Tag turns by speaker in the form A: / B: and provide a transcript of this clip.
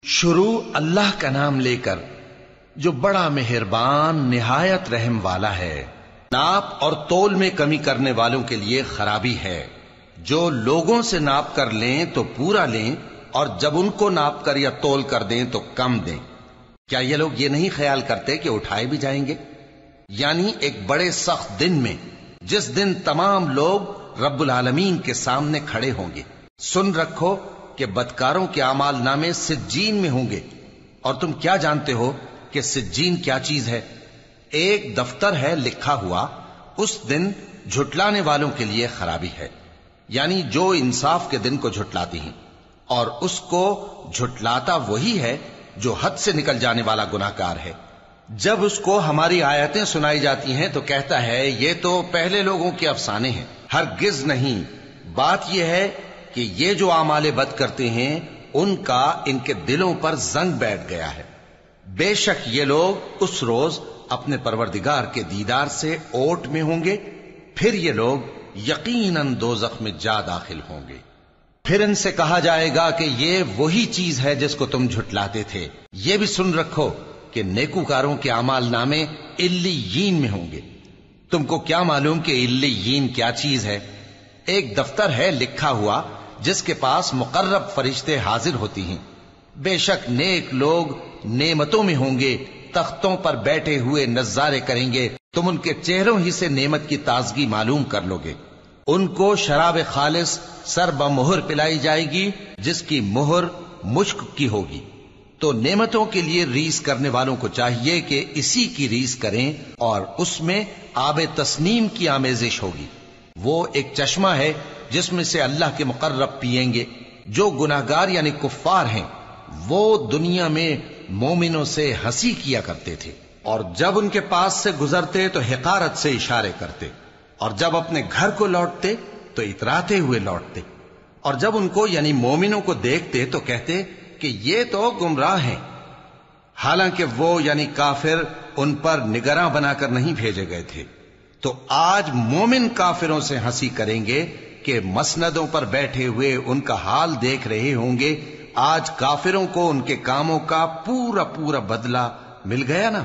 A: شروع اللہ کا نام لے کر جو بڑا مہربان نہایت رحم والا ہے۔ ناپ اور تول میں کمی کرنے والوں کے لیے خرابی ہے۔ جو لوگوں سے ناپ کر لیں تو پورا لیں، اور جب ان کو ناپ کر یا تول کر دیں تو کم دیں۔ کیا یہ لوگ یہ نہیں خیال کرتے کہ اٹھائے بھی جائیں گے؟ یعنی ایک بڑے سخت دن میں، جس دن تمام لوگ رب العالمین کے سامنے کھڑے ہوں گے۔ سن رکھو کہ بدکاروں کے اعمال نامے سجین میں ہوں گے، اور تم کیا جانتے ہو کہ سجین کیا چیز ہے؟ ایک دفتر ہے لکھا ہوا، اس دن جھٹلانے والوں کے لیے خرابی ہے، یعنی جو انصاف کے دن کو جھٹلاتی ہیں، اور اس کو جھٹلاتا وہی ہے جو حد سے نکل جانے والا گناہگار ہے۔ جب اس کو ہماری آیتیں سنائی جاتی ہیں تو کہتا ہے یہ تو پہلے لوگوں کے افسانے ہیں۔ ہرگز نہیں، بات یہ ہے کہ یہ جو اعمال بد کرتے ہیں ان کا ان کے دلوں پر زنگ بیٹھ گیا ہے۔ بے شک یہ لوگ اس روز اپنے پروردگار کے دیدار سے اوٹ میں ہوں گے، پھر یہ لوگ یقیناً دوزخ میں جا داخل ہوں گے۔ پھر ان سے کہا جائے گا کہ یہ وہی چیز ہے جس کو تم جھٹلاتے تھے۔ یہ بھی سن رکھو کہ نیکوکاروں کے اعمال نامے علیین میں ہوں گے۔ تم کو کیا معلوم کہ علیین کیا چیز ہے؟ ایک دفتر ہے لکھا ہوا جس کے پاس مقرب فرشتے حاضر ہوتی ہیں۔ بے شک نیک لوگ نعمتوں میں ہوں گے، تختوں پر بیٹھے ہوئے نظارے کریں گے، تم ان کے چہروں ہی سے نعمت کی تازگی معلوم کر لو گے۔ ان کو شراب خالص سر بمہر پلائی جائے گی جس کی مہر مشک کی ہوگی۔ تو نعمتوں کے لیے ریس کرنے والوں کو چاہیے کہ اسی کی ریس کریں، اور اس میں آب تسنیم کی آمیزش ہوگی۔ وہ ایک چشمہ ہے جس میں سے اللہ کے مقرب پیئیں گے۔ جو گناہگار یعنی کفار ہیں وہ دنیا میں مومنوں سے ہنسی کیا کرتے تھے، اور جب ان کے پاس سے گزرتے تو حقارت سے اشارے کرتے، اور جب اپنے گھر کو لوٹتے تو اتراتے ہوئے لوٹتے، اور جب ان کو یعنی مومنوں کو دیکھتے تو کہتے کہ یہ تو گمراہ ہیں، حالانکہ وہ یعنی کافر ان پر نگراں بنا کر نہیں بھیجے گئے تھے۔ تو آج مومن کافروں سے ہنسی کریں گے کہ مسندوں پر بیٹھے ہوئے ان کا حال دیکھ رہے ہوں گے۔ آج کافروں کو ان کے کاموں کا پورا بدلہ مل گیا نا۔